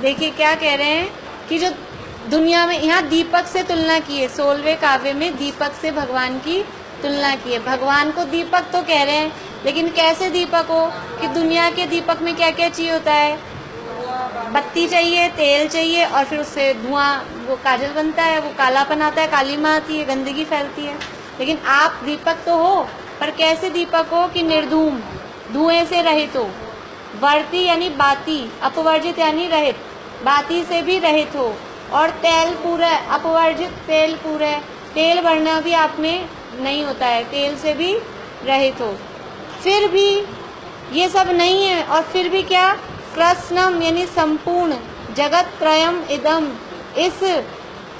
देखिए क्या कह रहे हैं कि जो दुनिया में, यहाँ दीपक से तुलना की है, 16वें काव्य में दीपक से भगवान की तुलना की है। भगवान को दीपक तो कह रहे हैं, लेकिन कैसे दीपक हो कि दुनिया के दीपक में क्या क्या चाहिए होता है, बत्ती चाहिए, तेल चाहिए, और फिर उससे धुआं, वो काजल बनता है, वो कालापन आता है, कालीमा आती है, गंदगी फैलती है। लेकिन आप दीपक तो हो, पर कैसे दीपक हो कि निर्धूम, धुएं से रहित हो। वर्ती यानी बाती, अपवर्जित यानी रहित, बाती से भी रहित हो। और तेल पूरा, अपवर्जित तेल पूरा, तेल भरना भी आप में नहीं होता है, तेल से भी रहित हो। फिर भी ये सब नहीं है, और फिर भी क्या, कृष्णम यानी संपूर्ण, जगत त्रयम इदम, इस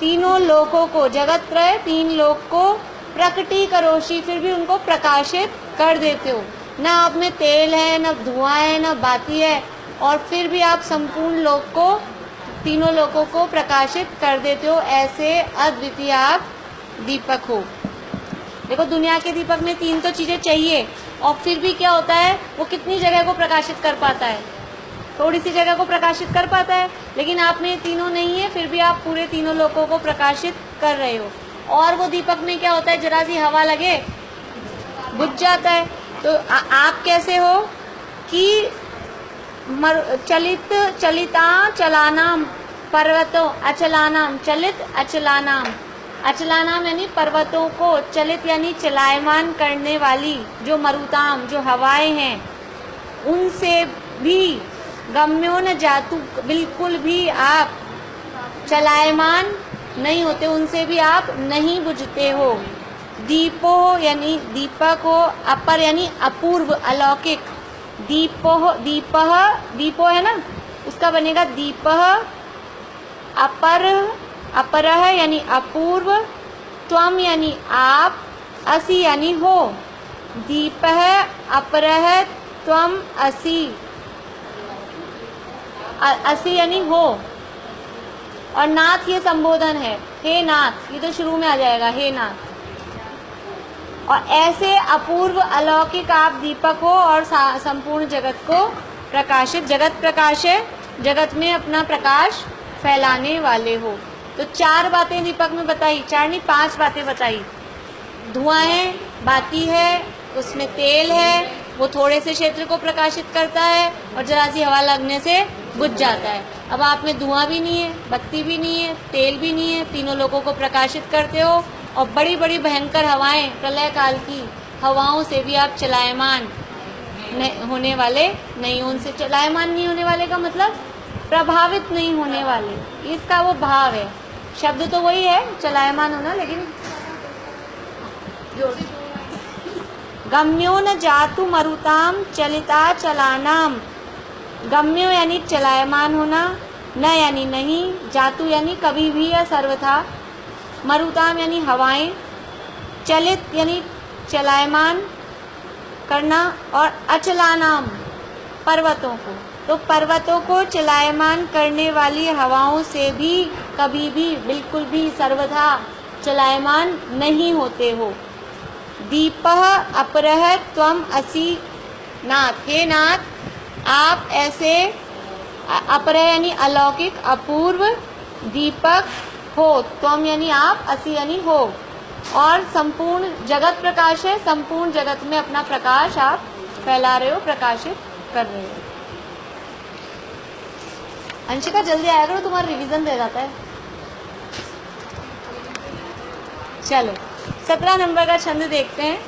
तीनों लोकों को, जगत त्रय 3 लोक को, प्रकटी करोशी, फिर भी उनको प्रकाशित कर देते हो। ना आप में तेल है, ना धुआं है, ना बाती है, और फिर भी आप संपूर्ण लोक को, तीनों लोकों को प्रकाशित कर देते हो। ऐसे अद्वितीय आप दीपक हो। देखो दुनिया के दीपक में 3 तो चीजें चाहिए, और फिर भी क्या होता है, वो कितनी जगह को प्रकाशित कर पाता है, थोड़ी सी जगह को प्रकाशित कर पाता है। लेकिन आप में ये तीनों नहीं है, फिर भी आप पूरे तीनों लोकों को प्रकाशित कर रहे हो। और वो दीपक में क्या होता है, जरा सी हवा लगे बुझ जाता है। तो आप कैसे हो कि चलिता चलानाम पर्वतों अचलानाम, चलित अचलानाम, अचलानाम यानी पर्वतों को, चलित यानी चलायमान करने वाली जो मरुताम, जो हवाएं हैं, उनसे भी, गम्यो न जातु, बिल्कुल भी आप चलायमान नहीं होते, उनसे भी आप नहीं बुझते हो। दीपो यानी दीपक हो, अपर यानी अपूर्व, अलौकिक, दीपो है ना, उसका बनेगा दीपः, अपरह यानी अपूर्व, त्वम यानी आप, असि यानी हो, दीपः अपरह त्वम असि, असि यानी हो, और नाथ ये संबोधन है, हे नाथ, ये तो शुरू में आ जाएगा, हे नाथ। और ऐसे अपूर्व अलौकिक आप दीपक हो, और संपूर्ण जगत को प्रकाशित, जगत प्रकाश है, जगत में अपना प्रकाश फैलाने वाले हो। तो 4 बातें दीपक में बताई, 4 नहीं 5 बातें बताई। धुआं है, बाती है, उसमें तेल है, वो थोड़े से क्षेत्र को प्रकाशित करता है, और जरा सी हवा लगने से बुझ जाता है। अब आप में धुआं भी नहीं है, बत्ती भी नहीं है, तेल भी नहीं है, तीनों लोगों को प्रकाशित करते हो, और बड़ी बड़ी भयंकर हवाएं, प्रलय काल की हवाओं से भी आप चलायमान होने वाले नहीं, उनसे चलायमान नहीं होने वाले का मतलब प्रभावित नहीं होने वाले, इसका वो भाव है। शब्द तो वही है चलायमान होना, लेकिन गम्यो न जातु मरुताम चलिता चलानाम, गम्यो यानी चलायमान होना, न यानी नहीं, जातु यानी कभी भी या सर्वथा, मरुताम यानी हवाएं, चलित यानी चलायमान करना, और अचलानाम पर्वतों को, तो पर्वतों को चलायमान करने वाली हवाओं से भी कभी भी, बिल्कुल भी, सर्वथा चलायमान नहीं होते हो। दीपः अपरः त्वम असि नाथ, हे नाथ, आप ऐसे अपरः यानी अलौकिक, अपूर्व दीपक हो, त्वम यानी आप, असि यानी हो, और संपूर्ण जगत प्रकाश है, संपूर्ण जगत में अपना प्रकाश आप फैला रहे हो, प्रकाशित कर रहे हो। अंशिका जल्दी आया करो, तुम्हारा रिवीजन रह जाता है। चलो 17 नंबर का छंद देखते हैं।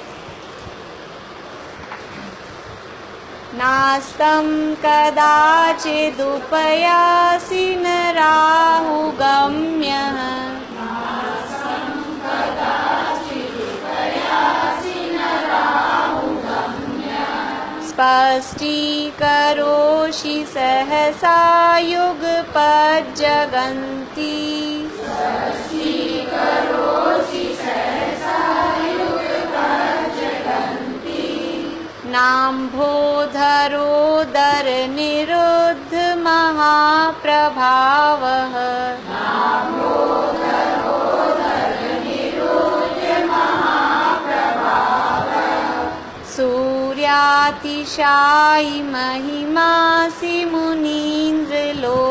नास्तं कदाचिदुपयासि न राहुगम्यः, स्पष्टीकरोषि सहसा युगपज्जगन्ति, नाम्भोधरोदर निरुद्ध महाप्रभावः, सूर्यातिशायि महिमासि मुनीन्द्रलोके,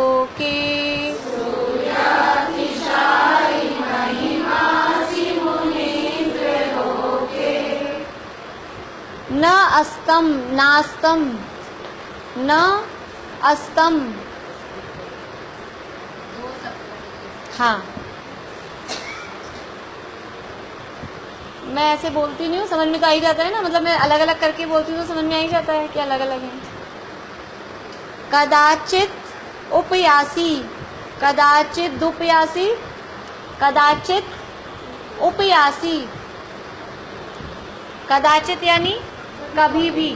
अस्तम, नास्तम, न अस्तम। हाँ, मैं ऐसे बोलती नहीं हूँ, समझ में तो आ ही जाता है ना, मतलब मैं अलग अलग करके बोलती हूँ तो समझ में आ ही जाता है कि अलग अलग है। कदाचित उपयासी, कदाचित दुपयासी, कदाचित उपयासी। कदाचित यानी कभी भी,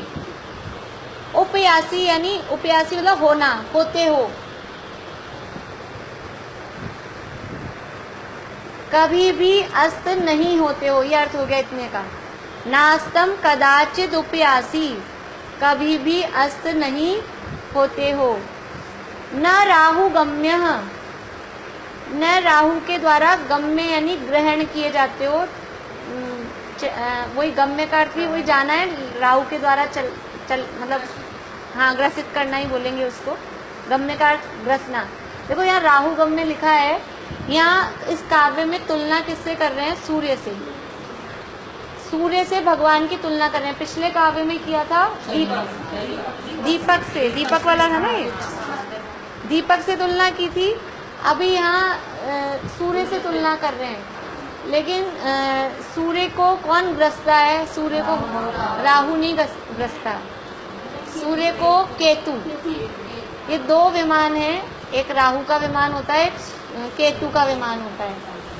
उपयासी यानी उपयासी मतलब होना, होते हो। कभी भी अस्त नहीं होते हो, ये अर्थ हो गया इतने का। नास्तम कदाचित उपयासी, कभी भी अस्त नहीं होते हो। न राहु गम्य, न राहु के द्वारा गम्य यानी ग्रहण किए जाते हो। वही गम्य का अर्थ भी वही जाना है, राहु के द्वारा चल मतलब हाँ ग्रसित करना ही बोलेंगे उसको। गम्य का अर्थ ग्रसना। देखो यहाँ राहु गम्य लिखा है, यहाँ इस काव्य में तुलना किससे कर रहे हैं? सूर्य से। सूर्य से भगवान की तुलना कर रहे हैं। पिछले काव्य में किया था दीपक से, दीपक वाला था ना ये, दीपक से तुलना की थी। अभी यहाँ सूर्य से तुलना कर रहे हैं। लेकिन सूर्य को कौन ग्रसता है? सूर्य को राहु नहीं ग्रसता, सूर्य को केतु। ये दो विमान हैं, एक राहु का विमान होता है, एक केतु का विमान होता है।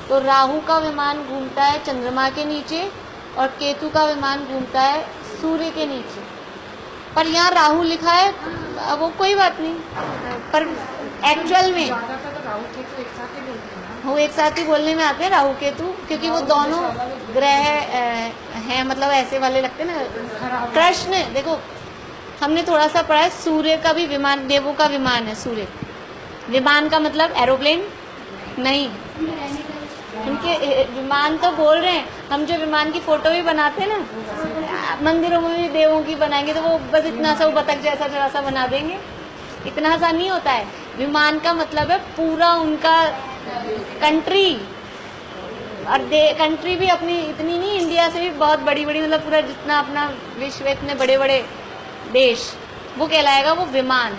तो राहु का विमान घूमता है चंद्रमा के नीचे और केतु का विमान घूमता है सूर्य के नीचे। पर यहाँ राहु लिखा है, वो कोई बात नहीं, पर एक्चुअल में वो एक साथ ही बोलने में आते हैं राहु केतु, क्योंकि वो दोनों ग्रह हैं, मतलब ऐसे वाले लगते हैं ना। कृष्ण देखो, हमने थोड़ा सा पढ़ा है, सूर्य का भी विमान, देवों का विमान है सूर्य। विमान का मतलब एरोप्लेन नहीं, उनके विमान तो बोल रहे हैं। हम जो विमान की फोटो भी बनाते हैं ना, मंदिरों में भी देवों की बनाएंगे तो वो बस इतना सा, वो बतख जैसा थोड़ा सा बना देंगे, इतना सा नहीं होता है। विमान का मतलब है पूरा उनका कंट्री, और कंट्री भी अपनी इतनी नहीं, इंडिया से भी बहुत बड़ी बड़ी, मतलब पूरा जितना अपना विश्व, इतने बड़े बड़े देश, वो कहलाएगा वो विमान।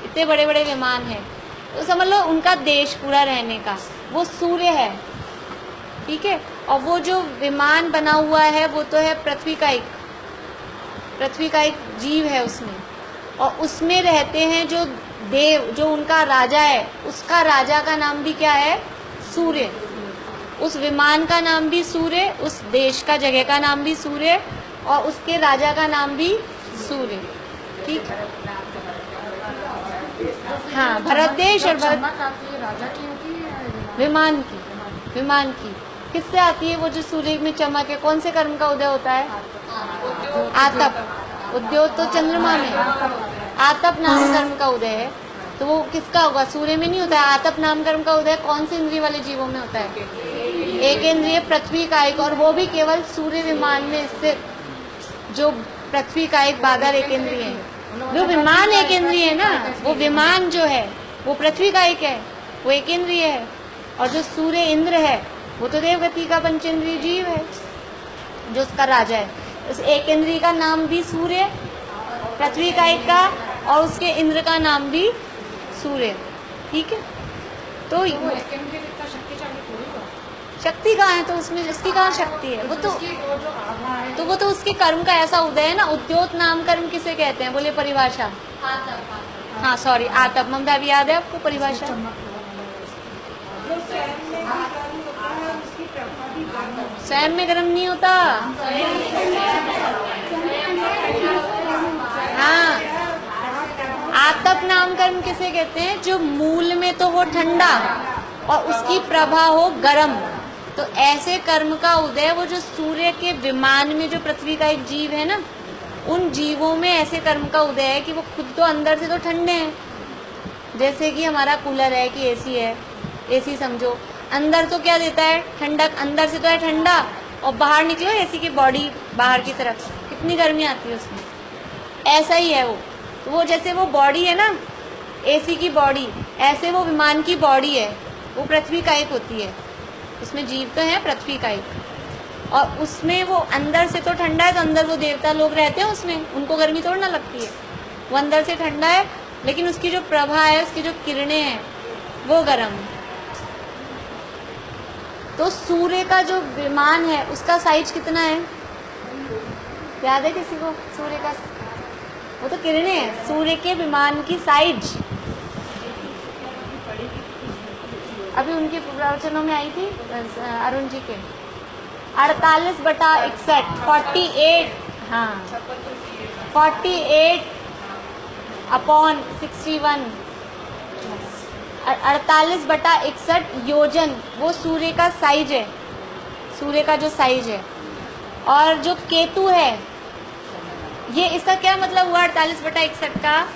इतने बड़े बड़े विमान हैं, तो समझ लो उनका देश पूरा रहने का वो सूर्य है, ठीक है। और वो जो विमान बना हुआ है वो तो है पृथ्वी का एक, पृथ्वी का एक जीव है उसमें, और उसमें रहते हैं जो देव, जो उनका राजा है, उसका राजा का नाम भी क्या है? सूर्य। उस विमान का नाम भी सूर्य, उस देश का, जगह का नाम भी सूर्य, और उसके राजा का नाम भी सूर्य, ठीक है। हाँ, भरत देश और राजा की होती है, विमान की, विमान की किससे आती है? वो जो सूर्य में चमक है, कौन से कर्म का उदय होता है? आतप। उद्योत तो चंद्रमा में, आतप नाम कर्म का उदय है, तो वो किसका होगा? सूर्य में नहीं होता है। आतप नाम कर्म का उदय कौन से इंद्रिय वाले जीवों में होता है? एक इंद्रिय पृथ्वी का एक, और वो भी केवल सूर्य विमान में स्थित, जो पृथ्वी का एक बादल एक इंद्रिय है। वो विमान एक इंद्रिय है ना, वो विमान जो है वो पृथ्वी का एक है, वो एक इंद्रिय है। और जो सूर्य इंद्र है वो तो देवगति का पंचेंद्रिय जीव है, जो उसका राजा है। उस एक इंद्रिय का नाम भी सूर्य, पृथ्वी का एक का, और उसके इंद्र का नाम भी सूर्य, ठीक है। तो शक्ति कहाँ है? तो उसमें उसकी कहाँ शक्ति है? वो तो उसके कर्म का ऐसा उदय है ना। उद्योत नाम कर्म किसे कहते हैं? बोले परिभाषा। हाँ सॉरी, आतप। ममता भी याद है आपको परिभाषा? स्वयं में गर्म नहीं होता। हाँ, आतप नाम कर्म किसे कहते हैं? जो मूल में तो हो ठंडा और उसकी प्रभा हो गर्म। तो ऐसे कर्म का उदय, वो जो सूर्य के विमान में जो पृथ्वी का एक जीव है ना, उन जीवों में ऐसे कर्म का उदय है कि वो खुद तो अंदर से तो ठंडे हैं। जैसे कि हमारा कूलर है कि एसी है, एसी समझो, अंदर तो क्या देता है? ठंडक, अंदर से तो है ठंडा, और बाहर निकलो एसी की बॉडी बाहर की तरफ, कितनी गर्मी आती है उसमें। ऐसा ही है वो। तो वो जैसे वो बॉडी है ना एसी की बॉडी, ऐसे वो विमान की बॉडी है, वो पृथ्वी का एक होती है, उसमें जीव तो है पृथ्वी का एक। और उसमें वो अंदर से तो ठंडा है, तो अंदर वो देवता लोग रहते हैं उसमें, उनको गर्मी थोड़ी ना लगती है। वो अंदर से ठंडा है, लेकिन उसकी जो प्रभा है, उसकी जो किरणें हैं, वो गर्म है। तो सूर्य का जो विमान है उसका साइज कितना है, याद है किसी को? सूर्य का, वो तो किरणें हैं, सूर्य के विमान की साइज अभी उनके प्रवचनों में आई थी अरुण जी के, 48/61, 48, हाँ 48/61, 48/61 योजन वो सूर्य का साइज है, सूर्य का जो साइज है। और जो केतु है, ये इसका क्या मतलब हुआ 48/61 का,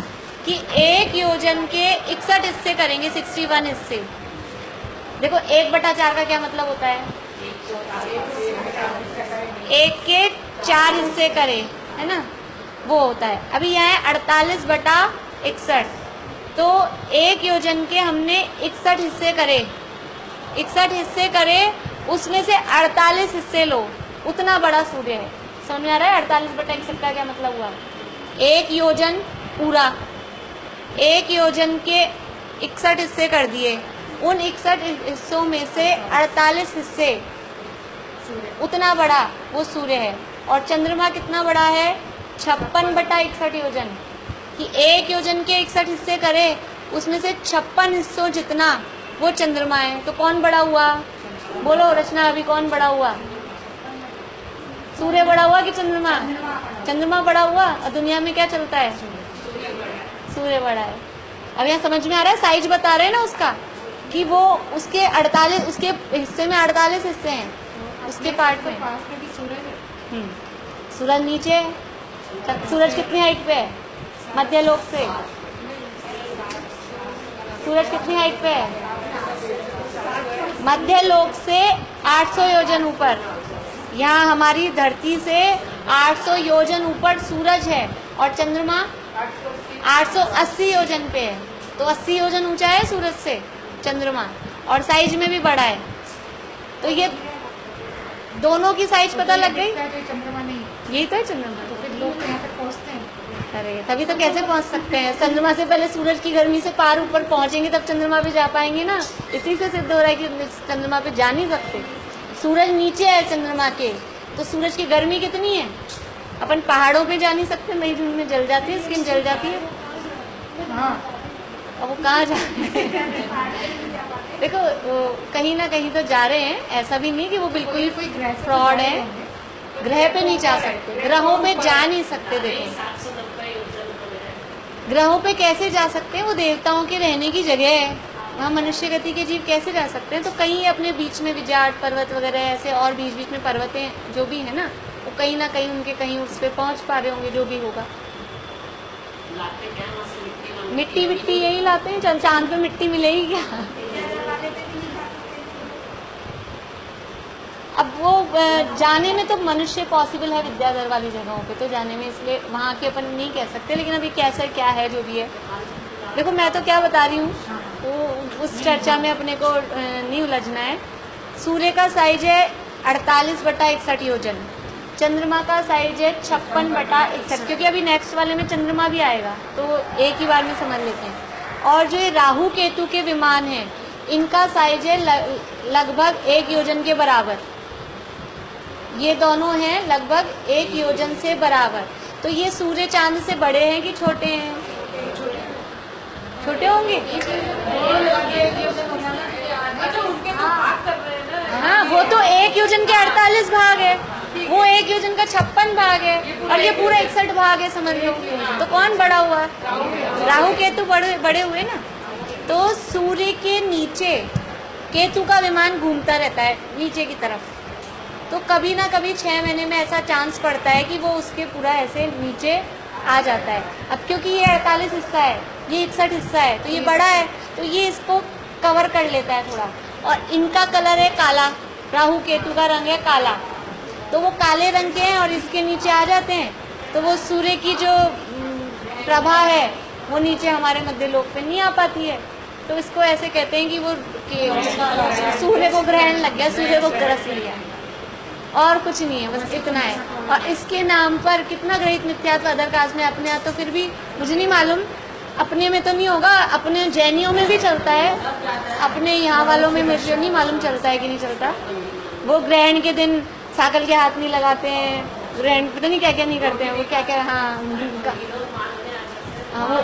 कि 1 योजन के 61 हिस्से करेंगे, 61 हिस्से। देखो 1/4 का क्या मतलब होता है, 1 के 4 हिस्से करे, है ना, वो होता है। अभी यहाँ है 48/61, तो 1 योजन के हमने 61 हिस्से करे, 61 हिस्से करे, उसमें से 48 हिस्से लो, उतना बड़ा सूर्य है। समझ में आ रहा है 48/61 का क्या मतलब हुआ? 1 योजन पूरा, 1 योजन के 61 हिस्से कर दिए, उन 61 हिस्सों में से 48 हिस्से, उतना बड़ा वो सूर्य है। और चंद्रमा कितना बड़ा है, 56/61 योजन, कि 1 योजन के 61 हिस्से करे, उसमें से 56 हिस्सों जितना वो चंद्रमा है। तो कौन बड़ा हुआ? बोलो रचना, अभी कौन बड़ा हुआ? सूर्य बड़ा हुआ कि चंद्रमा? चंद्रमा बड़ा हुआ। और दुनिया में क्या चलता है? सूर्य बड़ा है। अब यहाँ समझ में आ रहा है, साइज बता रहे हैं ना उसका, कि वो उसके 48, उसके हिस्से में 48 हिस्से हैं, उसके पार्ट में। सूरज नीचे है, सूरज कितनी हाइट पे है? मध्य लोक से सूरज कितनी हाइट पे है? मध्य लोक से 800 योजन ऊपर। यहाँ हमारी धरती से 800 योजन ऊपर सूरज है, और चंद्रमा 880 योजन पे है। तो 80 योजन ऊंचा है सूरज से चंद्रमा, और साइज में भी बड़ा है। तो ये दोनों की साइज पता लग गई? चंद्रमा नहीं, यही तो है चंद्रमा। तो फिर लोग तो यहाँ तक पहुँचते हैं। अरे तभी तो कैसे पहुंच सकते हैं? चंद्रमा से पहले सूरज की गर्मी से पार ऊपर पहुंचेंगे, तब चंद्रमा पे जा पाएंगे ना। इसी से सिद्ध हो रहा है कि चंद्रमा पे जा नहीं सकते। सूरज नीचे है चंद्रमा के, तो सूरज की गर्मी कितनी है? अपन पहाड़ों पे जा नहीं सकते, मई जून में जल जाती है, स्किन जल जाती है। हाँ, अब वो कहाँ जा रहे हैं? देखो कहीं ना कहीं तो जा रहे हैं, ऐसा भी नहीं कि वो बिल्कुल ही फ्रॉड है। ग्रह पे नहीं जा सकते, ग्रहों पे जा नहीं सकते। देखो ग्रहों पे कैसे जा सकते हैं? वो देवताओं के रहने की जगह है, वहाँ मनुष्य गति के जीव कैसे जा सकते हैं? तो कहीं अपने बीच में विजाट पर्वत वगैरह ऐसे और बीच बीच में पर्वतें जो भी है ना, वो कहीं ना कहीं उनके कहीं उस पे पहुंच पा रहे होंगे, जो भी होगा। मिट्टी यही लाते हैं, चांद पे मिट्टी मिलेगी क्या? अब वो जाने में तो मनुष्य पॉसिबल है, विद्याधर वाली जगहों पे तो जाने में, इसलिए वहाँ के अपन नहीं कह सकते। लेकिन अभी कैसा क्या है, जो भी है, देखो मैं तो क्या बता रही हूँ, वो उस चर्चा में अपने को नहीं उलझना है। सूर्य का साइज है 48/61 योजन, चंद्रमा का साइज है 56/61, क्योंकि अभी नेक्स्ट वाले में चंद्रमा भी आएगा, तो एक ही बार में समझ लेते हैं। और जो ये राहु केतु के विमान हैं, इनका साइज है लगभग 1 योजन के बराबर। ये दोनों हैं लगभग 1 योजन से बराबर। तो ये सूर्य चांद से बड़े हैं कि छोटे हैं? छोटे होंगे। हाँ, वो तो 1 योजन के 48 भाग है, वो 1 योजन का 56 भाग है, और ये पूरा 61 भाग है, समझ लो। तो कौन बड़ा हुआ? राहु केतु बड़े हुए ना। तो सूर्य के नीचे केतु का विमान घूमता रहता है नीचे की तरफ, तो कभी ना कभी 6 महीने में ऐसा चांस पड़ता है कि वो उसके पूरा ऐसे नीचे आ जाता है। अब क्योंकि ये 48 हिस्सा है, ये 61 हिस्सा है, तो ये बड़ा है, तो ये इसको कवर कर लेता है थोड़ा। और इनका कलर है काला, राहु केतु का रंग है काला, तो वो काले रंग के हैं और इसके नीचे आ जाते हैं, तो वो सूर्य की जो प्रभा है वो नीचे हमारे मध्य लोक पे नहीं आ पाती है। तो इसको ऐसे कहते हैं कि वो सूर्य को ग्रहण लग गया, सूर्य को ग्रस लिया। और कुछ नहीं है, बस इतना है। और इसके नाम पर कितना ग्रहित मिथ्यात्व अदर कास्ट में, अपने यहाँ तो फिर भी मुझे नहीं मालूम, अपने में तो नहीं होगा, अपने जैनियों में भी चलता है, अपने यहाँ वालों में मुझे नहीं मालूम चलता है कि नहीं चलता। वो ग्रहण के दिन साकल के हाथ नहीं लगाते हैं, ग्रहण पता नहीं क्या क्या नहीं करते हैं, वो क्या क्या, वो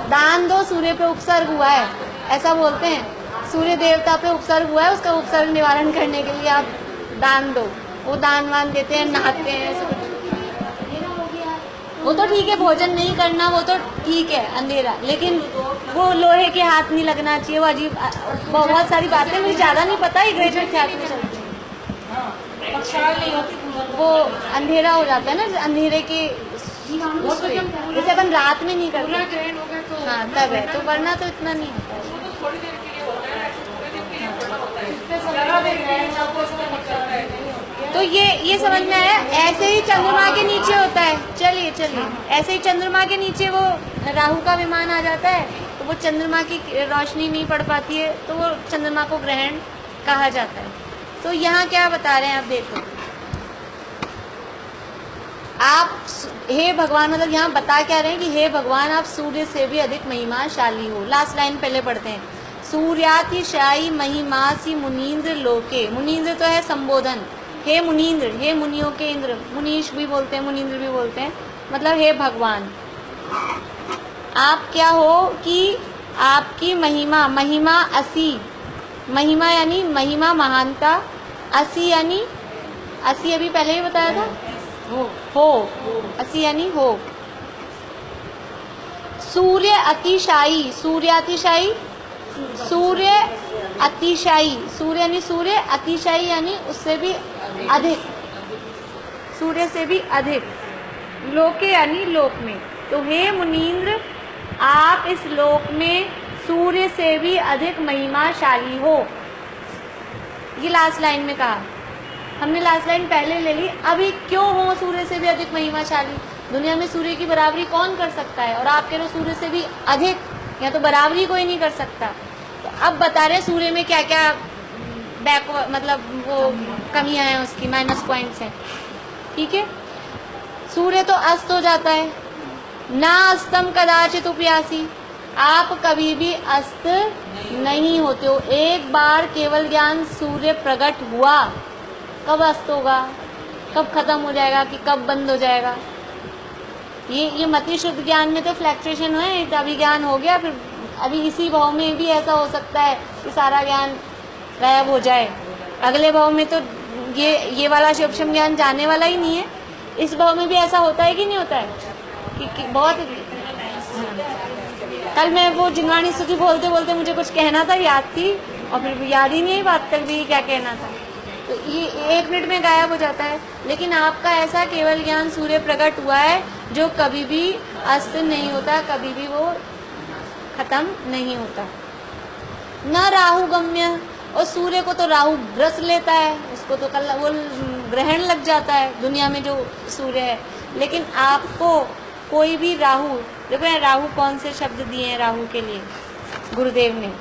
दान दो सूर्य पे उपसर्ग हुआ है ऐसा बोलते हैं, सूर्य देवता पे उपसर्ग हुआ है, उसका उपसर्ग निवारण करने के लिए आप दान दो, वो दान वान देते हैं, नहाते हैं, ऐसा कुछ। वो तो ठीक है, भोजन नहीं करना वो तो ठीक है, अंधेरा, लेकिन वो लोहे के हाथ नहीं लगना चाहिए, वो अजीब बहुत सारी बातें मुझे ज्यादा नहीं पता, ग्रेजुएट ख्याल में चलती है। वो अंधेरा हो जाता है ना, अंधेरे के जैसे अपन रात में नहीं करते, हाँ तब है, तो वरना तो इतना नहीं होता है। तो ये समझ में आया, ऐसे ही चंद्रमा के नीचे होता है। चलिए ऐसे ही चंद्रमा के नीचे वो राहु का विमान आ जाता है, तो वो चंद्रमा की रोशनी नहीं पड़ पाती है, तो वो चंद्रमा को ग्रहण कहा जाता है। तो यहाँ क्या बता रहे हैं आप देखो, आप हे भगवान, मतलब यहाँ बता क्या रहे हैं कि हे भगवान आप सूर्य से भी अधिक महिमाशाली हो। लास्ट लाइन पहले पढ़ते हैं, सूर्यातिशायी महिमासी मुनीन्द्र लोके, मुनीन्द्र तो है संबोधन, हे मुनीन्द्र, हे मुनियों के इंद्र, मुनीश भी बोलते हैं, मुनीन्द्र भी बोलते हैं, मतलब हे भगवान आप क्या हो कि आपकी महिमा असी, महिमा यानी महिमा महानता, असी यानी असी अभी पहले ही बताया था, हो असी यानी हो। सूर्य अतिशायी, सूर्यातिशायी, सूर्य अतिशायी, सूर्य यानी सूर्य, अतिशायी यानी उससे भी अधिक, सूर्य से भी अधिक, लोके यानी लोक में। तो हे मुनीन्द्र आप इस लोक में सूर्य से भी अधिक महिमाशाली हो। ये लास्ट लाइन में कहा, हमने लास्ट लाइन पहले ले ली, अभी क्यों हो सूर्य से भी अधिक महिमाशाली, दुनिया में सूर्य की बराबरी कौन कर सकता है, और आप कह रहे हो सूर्य से भी अधिक, या तो बराबरी कोई नहीं कर सकता। तो अब बता रहे सूर्य में क्या क्या मतलब वो कमियां हैं, उसकी माइनस पॉइंट्स हैं, ठीक है। सूर्य तो अस्त हो जाता है, ना अस्तम कदाचित उपयासी, आप कभी भी अस्त नहीं होते हो। एक बार केवल ज्ञान सूर्य प्रकट हुआ, कब अस्त होगा, कब खत्म हो जाएगा, कि कब बंद हो जाएगा, ये मति शुद्ध ज्ञान में तो फ्लैक्चुएशन है, अभी ज्ञान हो गया, फिर अभी इसी भाव में भी ऐसा हो सकता है कि सारा ज्ञान गायब हो जाए, अगले भाव में तो ये वाला शिवक्षम ज्ञान जाने वाला ही नहीं है, इस भाव में भी ऐसा होता है कि नहीं होता है कि बहुत। कल मैं वो जिनवाणी स्तुति बोलते बोलते मुझे कुछ कहना था, याद थी, और फिर याद ही नहीं है बात तक भी क्या कहना था, तो ये 1 मिनट में गायब हो जाता है। लेकिन आपका ऐसा केवल ज्ञान सूर्य प्रकट हुआ है जो कभी भी अस्त नहीं होता, कभी भी वो खत्म नहीं होता। न राहु गम्य, और सूर्य को तो राहु ग्रस लेता है, उसको तो कल वो ग्रहण लग जाता है दुनिया में जो सूर्य है, लेकिन आपको कोई भी राहु, देखो यहाँ राहु कौन से शब्द दिए हैं राहु के लिए गुरुदेव ने,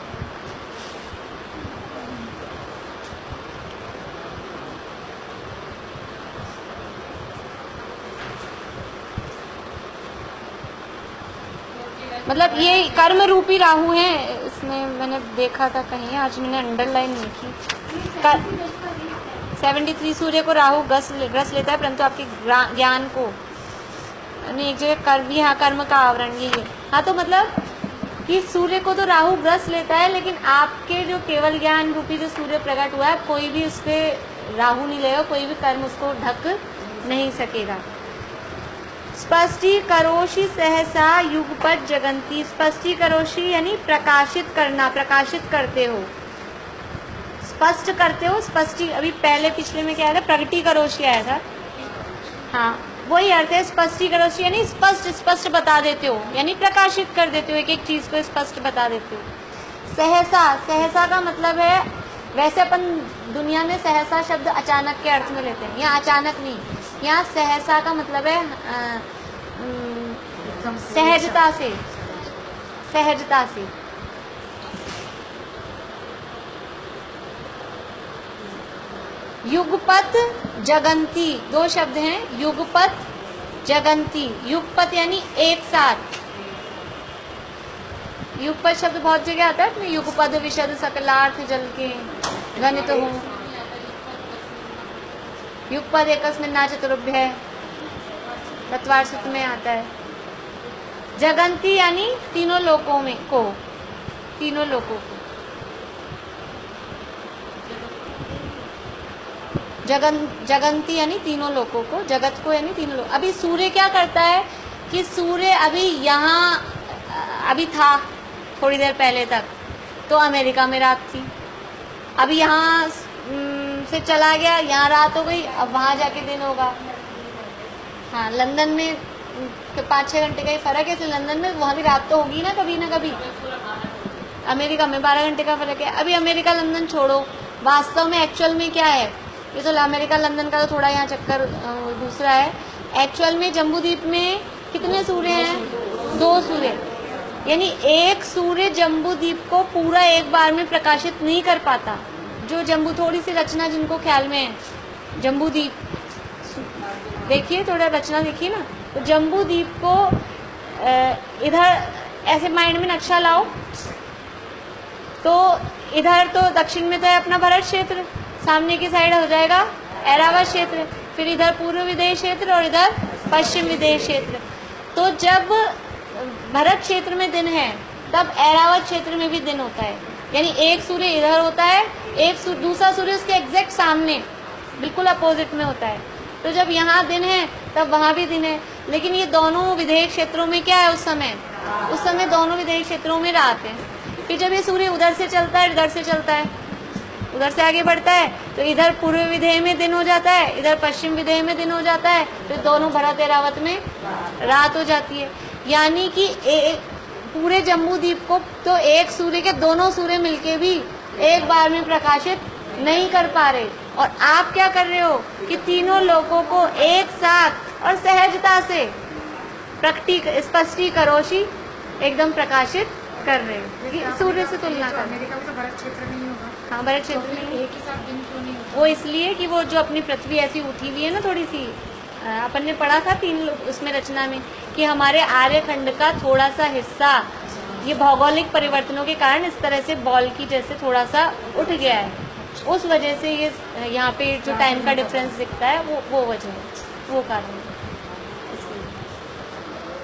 मतलब ये कर्म रूपी राहु है, इसमें मैंने देखा था कहीं, आज मैंने अंडरलाइन नहीं की। 73 सूर्य को राहु ग्रस लेता है, परंतु आपके ज्ञान को एक जगह कर्म, यहाँ कर्म का आवरण ये है। हाँ, तो मतलब कि सूर्य को तो राहु ग्रस लेता है, लेकिन आपके जो केवल ज्ञान रूपी जो सूर्य प्रकट हुआ है, कोई भी उस पर राहु नहीं लेगा, कोई भी कर्म उसको ढक नहीं सकेगा। स्पष्टीकरोषि सहसा युगपत जगंती, स्पष्टीकरोषि यानी प्रकाशित करना, प्रकाशित करते हो, स्पष्ट करते हो, स्पष्टी, अभी पहले पिछले में क्या आया था, प्रगटीकरोषि आया था, हाँ वही अर्थ है स्पष्टीकरोषि, यानी स्पष्ट बता देते हो, यानी प्रकाशित कर देते हो, एक एक चीज को स्पष्ट बता देते हो। सहसा का मतलब है, वैसे अपन दुनिया में सहसा शब्द अचानक के अर्थ में लेते हैं, यहाँ अचानक नहीं, यहाँ सहसा का मतलब है सहजता से, सहजता से। युगपत जगंती, दो शब्द हैं, युगपत जगंती। युगपत यानी एक साथ। युगपत शब्द बहुत जगह आता है अपने, युगपद विशद सकलार्थ जल के गणित हो, युगपद एकस्मिन्ना चतुर्भ्य तत्वार सूत्र में आता है। जगंती यानी तीनों लोकों में को, तीनों लोकों को। जगंती यानी तीनों लोकों को, जगत को यानी तीनों लोग। अभी सूर्य क्या करता है कि सूर्य अभी यहाँ अभी था थोड़ी देर पहले तक तो अमेरिका में रात थी, अभी यहाँ से चला गया, यहाँ रात हो गई, अब वहाँ जाके दिन होगा। हाँ, लंदन में 5-6 घंटे का ही फर्क है, इसलिए लंदन में वहाँ भी रात तो होगी ना कभी। अमेरिका में 12 घंटे का फर्क है। अभी अमेरिका लंदन छोड़ो, वास्तव में एक्चुअल में क्या है, ये तो अमेरिका लंदन का तो थोड़ा यहाँ चक्कर दूसरा है। एक्चुअल में जम्बूद्वीप में कितने सूर्य हैं? 2 सूर्य। यानी एक सूर्य जम्बूद्वीप को पूरा एक बार में प्रकाशित नहीं कर पाता। जो जम्बू, थोड़ी सी रचना जिनको ख्याल में है, जम्बूद्वीप देखिए, थोड़ा रचना देखिए ना, तो जम्बूद्वीप को इधर ऐसे माइंड में नक्शा लाओ, तो इधर तो दक्षिण में तो है अपना भरत क्षेत्र, सामने की साइड हो जाएगा ऐरावत क्षेत्र, फिर इधर पूर्व विदेह क्षेत्र और इधर पश्चिम विदेह क्षेत्र। तो जब भरत क्षेत्र में दिन है तब ऐरावत क्षेत्र में भी दिन होता है, यानी एक सूर्य इधर होता है, दूसरा सूर्य उसके एग्जैक्ट सामने बिल्कुल अपोजिट में होता है। तो जब यहाँ दिन है तब वहाँ भी दिन है, लेकिन ये दोनों विदेह क्षेत्रों में क्या है, उस समय दोनों विदेह क्षेत्रों में रात है। फिर जब ये सूर्य उधर से चलता है, इधर से चलता है, उधर से आगे बढ़ता है, तो इधर पूर्व विदेह में दिन हो जाता है, इधर पश्चिम विदेह में दिन हो जाता है, फिर दोनों भरत ऐरावत में रात हो जाती है। यानी कि पूरे जम्बूद्वीप को तो एक सूर्य के दोनों सूर्य मिलके भी एक बार में प्रकाशित नहीं कर पा रहे, और आप क्या कर रहे हो कि तीनों लोगों को एक साथ और सहजता से स्पष्टीकरोशी एकदम प्रकाशित कर रहे हो, सूर्य से तुलना कर। अमेरिका में तो भरत क्षेत्र में ही होगा। हाँ, भरत क्षेत्र में एक ही साथ दिन क्यों नहीं होता? वो इसलिए कि वो जो अपनी पृथ्वी ऐसी उठी हुई है ना, थोड़ी सी, अपन ने पढ़ा था 3 उसमें रचना में कि हमारे आर्यखंड का थोड़ा सा हिस्सा ये भौगोलिक परिवर्तनों के कारण इस तरह से बॉल की जैसे थोड़ा सा उठ गया है, उस वजह से ये यहाँ पे जो टाइम का डिफरेंस दिखता है वो वजह है, वो कारण है।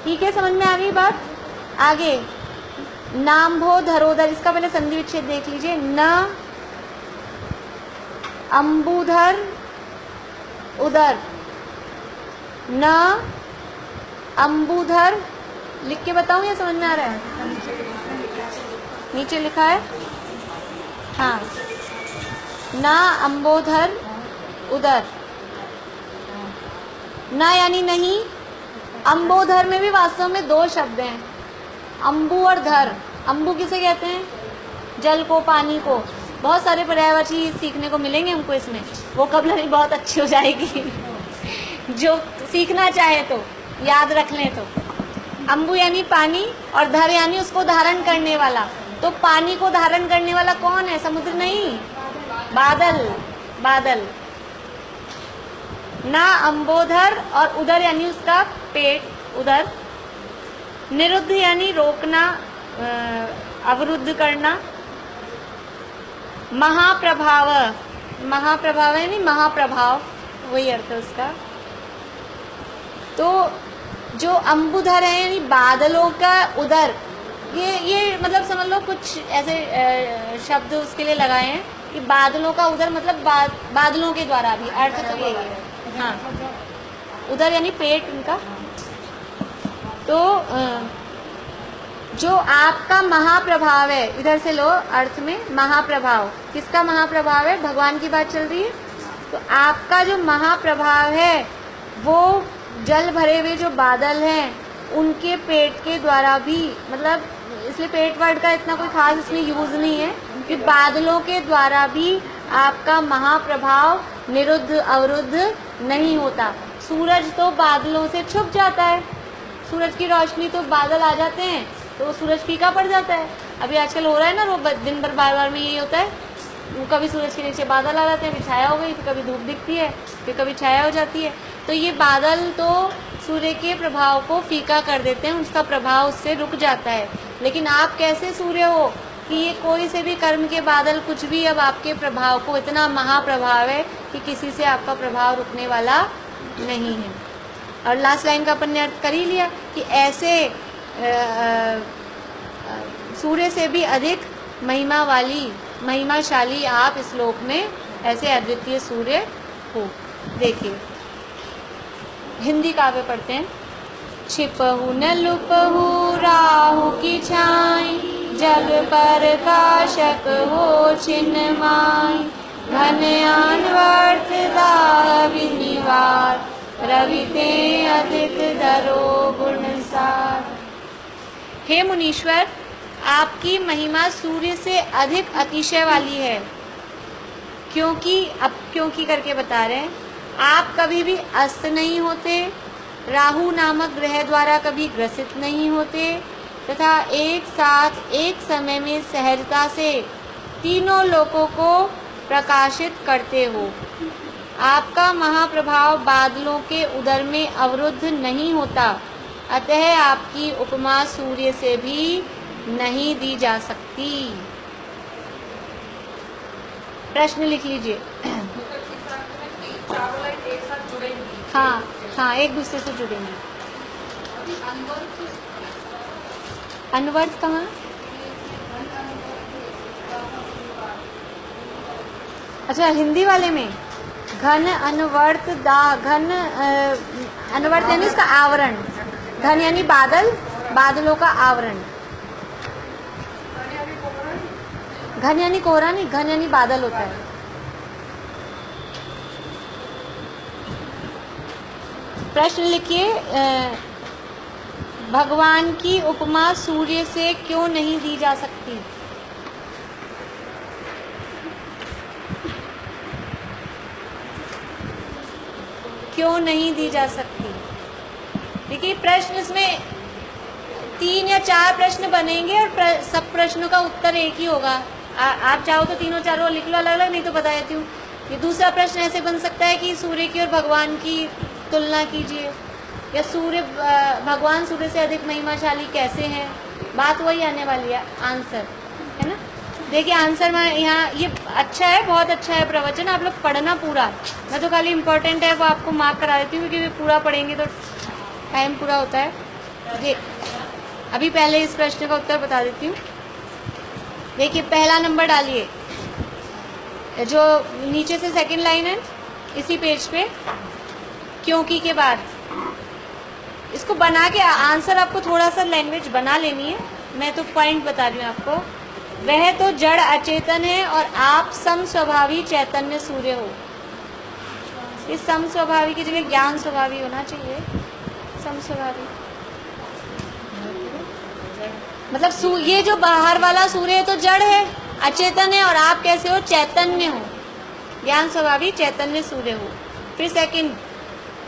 ठीक है, समझ में आ गई बात? आगे नाम्भो धरोधर, इसका पहले संधि विच्छेद देख लीजिए। न अंबुधर उदर, न अंबुधर, लिख के बताऊं या समझ में आ रहा है? नीचे लिखा है, हाँ, ना अंबोधर उदर, ना यानी नहीं। अंबोधर में भी वास्तव में 2 शब्द हैं, अंबु और धर। अंबु किसे कहते हैं? जल को, पानी को। बहुत सारे पर्यायवाची सीखने को मिलेंगे हमको इसमें, वोकैबुलरी बहुत अच्छी हो जाएगी जो सीखना चाहे तो याद रख लें। तो अंबु यानी पानी और धर यानी उसको धारण करने वाला। तो पानी को धारण करने वाला कौन है? समुद्र नहीं, बादल। ना अंबोधर, और उदर यानी उसका पेट, उदर। निरुद्ध यानी रोकना, अवरुद्ध करना। महाप्रभाव, महाप्रभाव यानी महाप्रभाव, वही अर्थ है उसका। तो जो अंबुधर है यानी बादलों का उदर, ये मतलब समझ लो कुछ ऐसे शब्द उसके लिए लगाए हैं कि बादलों का उदर मतलब बादलों के द्वारा भी, अर्थ तो यही है। हाँ, उदर यानी पेट उनका। तो जो आपका महाप्रभाव है, इधर से लो अर्थ में, महाप्रभाव। किसका महाप्रभाव है? भगवान की बात चल रही है। तो आपका जो महाप्रभाव है वो जल भरे हुए जो बादल हैं उनके पेट के द्वारा भी, मतलब इसलिए पेट वर्ड का इतना कोई खास इसमें यूज नहीं है, कि बादलों के द्वारा भी आपका महाप्रभाव निरुद्ध अवरुद्ध नहीं होता। सूरज तो बादलों से छुप जाता है, सूरज की रोशनी तो बादल आ जाते हैं तो सूरज फीका पड़ जाता है। अभी आजकल हो रहा है ना, दिन भर बार बार में यही होता है, कभी सूरज के नीचे बादल आ जाते हैं, फिर छाया हो गई, फिर कभी धूप दिखती है, फिर कभी छाया हो जाती है। तो ये बादल तो सूर्य के प्रभाव को फीका कर देते हैं, उसका प्रभाव उससे रुक जाता है। लेकिन आप कैसे सूर्य हो कि ये कोई से भी कर्म के बादल कुछ भी अब आपके प्रभाव को, इतना महाप्रभाव है कि किसी से आपका प्रभाव रुकने वाला नहीं है। और लास्ट लाइन का अपन ने अर्थ कर ही लिया कि ऐसे सूर्य से भी अधिक महिमाशाली आप इस लोक में ऐसे अद्वितीय सूर्य हो। देखिए हिंदी काव्य पढ़ते हैं। छिपहु न लुपहु राहु की छाई, जग पर काशक हो छिन्न माई। घन अनवर्त दाह विनिवार, रवि ते अधिक धरो गुणसार। हे मुनीश्वर, आपकी महिमा सूर्य से अधिक अतिशय वाली है, क्योंकि करके बता रहे हैं। आप कभी भी अस्त नहीं होते, राहु नामक ग्रह द्वारा कभी ग्रसित नहीं होते, तथा एक साथ एक समय में सहजता से तीनों लोकों को प्रकाशित करते हो। आपका महाप्रभाव बादलों के उदर में अवरुद्ध नहीं होता, अतः आपकी उपमा सूर्य से भी नहीं दी जा सकती। प्रश्न लिख लीजिए। हाँ हाँ, एक दूसरे से जुड़ेंगे। अनवर्त कहाँ? अच्छा, हिंदी वाले में घन अनवर्त घन अनवर्त यानी इसका आवरण, घन यानी बादल, बादलों का आवरण। घन यानी कोहरा नहीं, घन यानी बादल होता है। प्रश्न लिखिए, भगवान की उपमा सूर्य से क्यों नहीं दी जा सकती? क्यों नहीं दी जा सकती? देखिए प्रश्न इसमें 3 या 4 प्रश्न बनेंगे और सब प्रश्नों का उत्तर एक ही होगा। आप चाहो तो तीनों चारों लिख लो अलग अलग, नहीं तो बता देती हूँ। ये दूसरा प्रश्न ऐसे बन सकता है कि सूर्य की और भगवान की तुलना कीजिए, या भगवान सूर्य से अधिक महिमाशाली कैसे हैं। बात वही आने वाली है, आंसर है ना। देखिए आंसर में यहाँ ये अच्छा है, बहुत अच्छा है प्रवचन, आप लोग पढ़ना पूरा। मैं तो खाली इम्पोर्टेंट है वो आपको मार्क करा देती हूँ, क्योंकि पूरा पढ़ेंगे तो टाइम पूरा होता है। ये अभी पहले इस प्रश्न का उत्तर बता देती हूँ। देखिए पहला नंबर डालिए, जो नीचे से सेकंड लाइन है इसी पेज पे, क्योंकि के बाद इसको बना के आंसर आपको थोड़ा सा लैंग्वेज बना लेनी है। मैं तो पॉइंट बता रही हूँ आपको। वह तो जड़ अचेतन है और आप समस्वभावी चैतन्य सूर्य हो। इस समस्वभावी की जगह ज्ञान स्वभावी होना चाहिए। समस्वभावी मतलब ये जो बाहर वाला सूर्य है तो जड़ है, अचेतन है, और आप कैसे हो? चैतन्य हो, ज्ञान स्वभावी चैतन्य सूर्य हो। फिर सेकंड,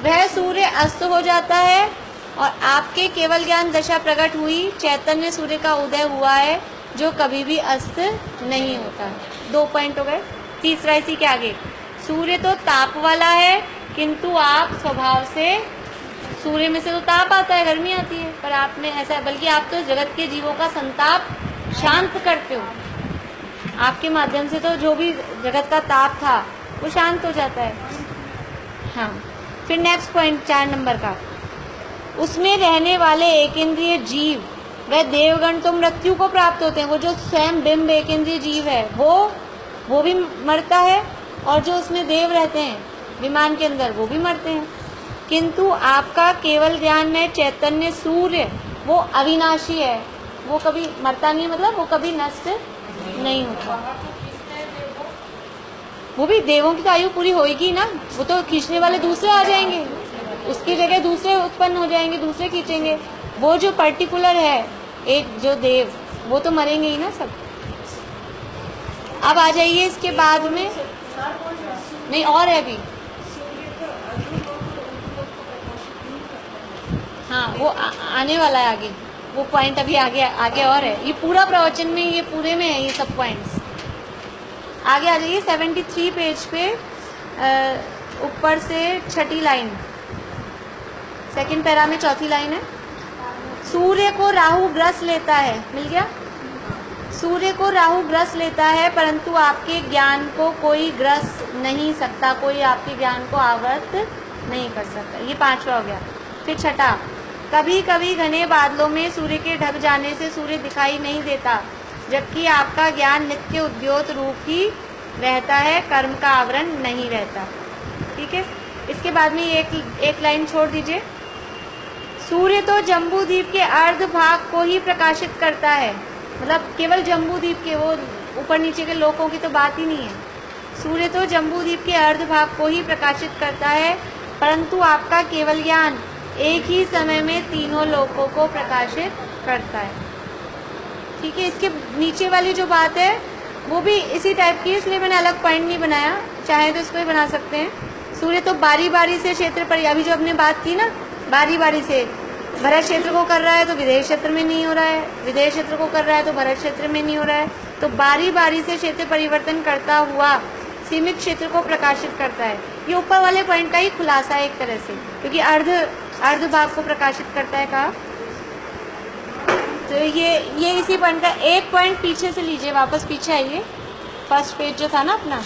वह सूर्य अस्त हो जाता है और आपके केवल ज्ञान दशा प्रकट हुई, चैतन्य सूर्य का उदय हुआ है जो कभी भी अस्त नहीं होता। 2 पॉइंट हो गए। तीसरा इसी के आगे, सूर्य तो ताप वाला है, किंतु आप स्वभाव से, सूर्य में से तो ताप आता है, गर्मी आती है, पर आप में ऐसा, बल्कि आप तो जगत के जीवों का संताप शांत करते हो। आपके माध्यम से तो जो भी जगत का ताप था वो शांत हो जाता है। हाँ, फिर नेक्स्ट पॉइंट 4 नंबर का, उसमें रहने वाले एक इंद्रिय जीव वह देवगण तो मृत्यु को प्राप्त होते हैं। वो जो स्वयं बिंब एक इंद्रिय जीव है वो भी मरता है, और जो उसमें देव रहते हैं विमान के अंदर वो भी मरते हैं। किंतु आपका केवल ज्ञान में चैतन्य सूर्य वो अविनाशी है, वो कभी मरता नहीं, मतलब वो कभी नष्ट नहीं होता। वो भी देवों की आयु पूरी होगी ना, वो तो खींचने वाले दूसरे आ जाएंगे, उसकी जगह दूसरे उत्पन्न हो जाएंगे, दूसरे खींचेंगे। वो जो पर्टिकुलर है एक जो देव, वो तो मरेंगे ही ना सब। अब आ जाइए इसके बाद में, नहीं और है अभी, हाँ वो आने वाला है आगे, वो पॉइंट अभी आगे और है। ये पूरा प्रवचन में, ये पूरे में है ये सब पॉइंट्स। आगे आ जाइए 73 पेज पे, ऊपर से छठी लाइन, सेकंड पैरा में चौथी लाइन है। सूर्य को राहु ग्रस लेता है, मिल गया। सूर्य को राहु ग्रस लेता है परंतु आपके ज्ञान को कोई ग्रस नहीं सकता, कोई आपके ज्ञान को आवृत नहीं कर सकता। ये पांचवा हो गया। फिर छठा, कभी कभी घने बादलों में सूर्य के ढक जाने से सूर्य दिखाई नहीं देता, जबकि आपका ज्ञान नित्य उद्योत रूप ही रहता है, कर्म का आवरण नहीं रहता। ठीक है, इसके बाद में एक लाइन छोड़ दीजिए। सूर्य तो जम्बू द्वीप के अर्ध भाग को ही प्रकाशित करता है, मतलब केवल जम्बू द्वीप के, वो ऊपर नीचे के लोकों की तो बात ही नहीं है। सूर्य तो जम्बू द्वीप के अर्ध भाग को ही प्रकाशित करता है, परंतु आपका केवल ज्ञान एक ही समय में तीनों लोकों को प्रकाशित करता है। ठीक है, इसके नीचे वाली जो बात है वो भी इसी टाइप की है, इसलिए मैंने अलग पॉइंट नहीं बनाया, चाहे तो इसको ही बना सकते हैं। सूर्य तो बारी बारी से क्षेत्र पर, अभी जो हमने बात की ना, बारी बारी से भरत क्षेत्र को कर रहा है तो विदेश क्षेत्र में नहीं हो रहा है, विदेश क्षेत्र को कर रहा है तो भरत क्षेत्र में नहीं हो रहा है, तो बारी बारी से क्षेत्र परिवर्तन करता हुआ सीमित क्षेत्र को प्रकाशित करता है। ये ऊपर वाले पॉइंट का ही खुलासा है एक तरह से, क्योंकि अर्ध भाग को प्रकाशित करता है कहा। तो ये इसी पॉइंट का एक पॉइंट पीछे से लीजिए, वापस पीछे आइए, फर्स्ट पेज जो था ना अपना,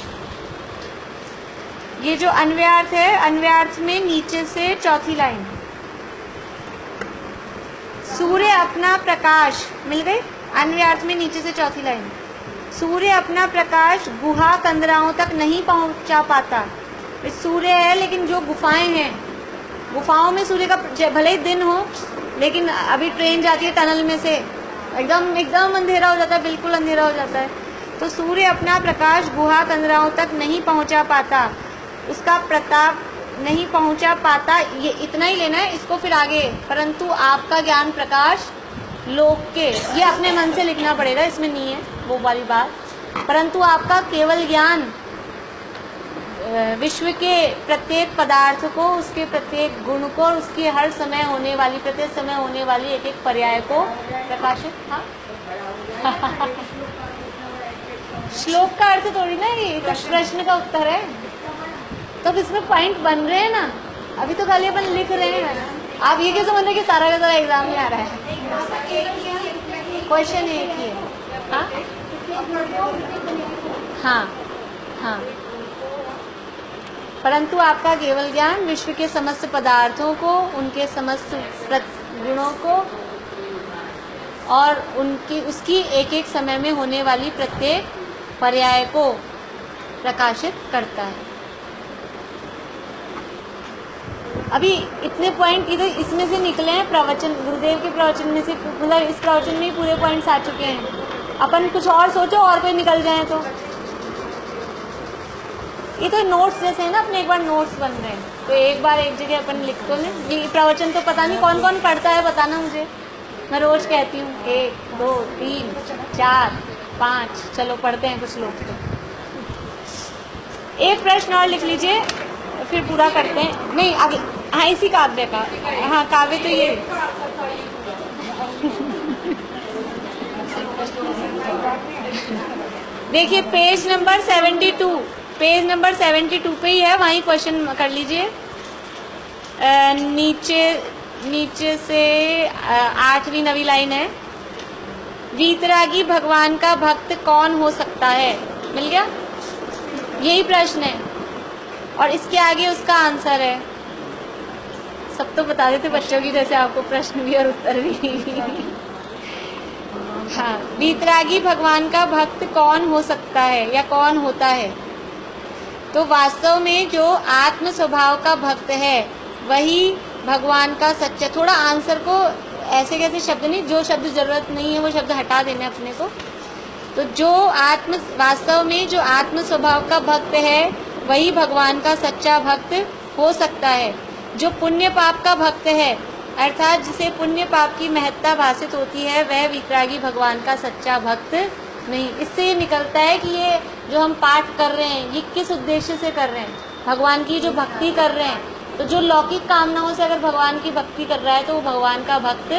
ये जो अन्वयार्थ है, अन्वयार्थ में नीचे से चौथी लाइन, सूर्य अपना प्रकाश, मिल गई। अन्वयार्थ में नीचे से चौथी लाइन, सूर्य अपना प्रकाश गुहा कंदराओं तक नहीं पहुंचा पाता। सूर्य है लेकिन जो गुफाएं हैं, गुफाओं में सूर्य का भले ही दिन हो, लेकिन अभी ट्रेन जाती है टनल में से, एकदम अंधेरा हो जाता है, बिल्कुल अंधेरा हो जाता है। तो सूर्य अपना प्रकाश गुहा कंदराओं तक नहीं पहुंचा पाता, उसका प्रताप नहीं पहुंचा पाता, ये इतना ही लेना है इसको। फिर आगे, परंतु आपका ज्ञान प्रकाश लोक के, ये अपने मन से लिखना पड़ेगा, इसमें नहीं है वो वाली बात। परंतु आपका केवल ज्ञान विश्व के प्रत्येक पदार्थ को, उसके प्रत्येक गुण को, और उसकी हर समय होने वाली, प्रत्येक समय होने वाली एक एक पर्याय को प्रकाशित। हाँ श्लोक का अर्थ थोड़ी ना, ये तो प्रश्न का उत्तर है, तो इसमें पॉइंट बन रहे हैं ना, अभी तो खाली अपन लिख रहे हैं। आप ये क्या समझ रहे हैं कि सारा का सारा एग्जाम में आ रहा है? क्वेश्चन एक ही है। हाँ हाँ, परंतु आपका केवल ज्ञान विश्व के समस्त पदार्थों को, उनके समस्त गुणों को और उसकी एक एक समय में होने वाली प्रत्येक पर्याय को प्रकाशित करता है। अभी इतने पॉइंट इधर इसमें से निकले हैं, प्रवचन, गुरुदेव के प्रवचन में से, मतलब इस प्रवचन में ही पूरे पॉइंट्स आ चुके हैं। अपन कुछ और सोचो और कोई निकल जाए तो। ये तो नोट्स जैसे है ना, अपने एक बार नोट्स बन रहे हैं, तो एक बार एक जगह अपन लिख तो लें। ये प्रवचन तो पता नहीं कौन कौन पढ़ता है, बताना मुझे, मैं रोज कहती हूँ 1 2 3 4 5, चलो पढ़ते हैं कुछ लोग तो। एक प्रश्न और लिख लीजिए, फिर पूरा करते हैं। नहीं आगे, हाँ इसी काव्य का, हाँ काव्य तो ये देखिए पेज नंबर 72, पेज नंबर 72 पे ही है, वहीं क्वेश्चन कर लीजिए। नीचे से 8वीं 9वीं लाइन है, वीतरागी भगवान का भक्त कौन हो सकता है, मिल गया। यही प्रश्न है और इसके आगे उसका आंसर है। सब तो बता देते बच्चों की जैसे, आपको प्रश्न भी और उत्तर भी। हाँ, वीतरागी भगवान का भक्त कौन हो सकता है या कौन होता है? तो वास्तव में जो आत्म स्वभाव का भक्त है वही भगवान का सच्चा, थोड़ा आंसर को ऐसे कैसे शब्द नहीं, जो शब्द जरूरत नहीं है वो शब्द हटा देना अपने को। तो जो वास्तव में जो आत्म स्वभाव का भक्त है वही भगवान का सच्चा भक्त हो सकता है। जो पुण्य पाप का भक्त है, अर्थात जिसे पुण्य पाप की महत्ता भासित होती है, वह वीतरागी भगवान का सच्चा भक्त नहीं। इससे ये निकलता है कि ये जो हम पाठ कर रहे हैं ये किस उद्देश्य से कर रहे हैं, भगवान की जो भक्ति कर रहे हैं। तो जो लौकिक कामनाओं से अगर भगवान की भक्ति कर रहा है तो वो भगवान का भक्त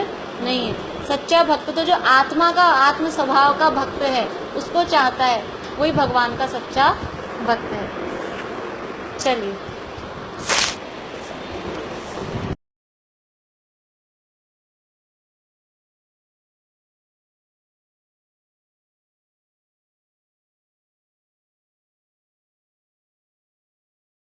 नहीं है। सच्चा भक्त तो जो आत्मा का, आत्म स्वभाव का भक्त है, उसको चाहता है, वही भगवान का सच्चा भक्त है। चलिए।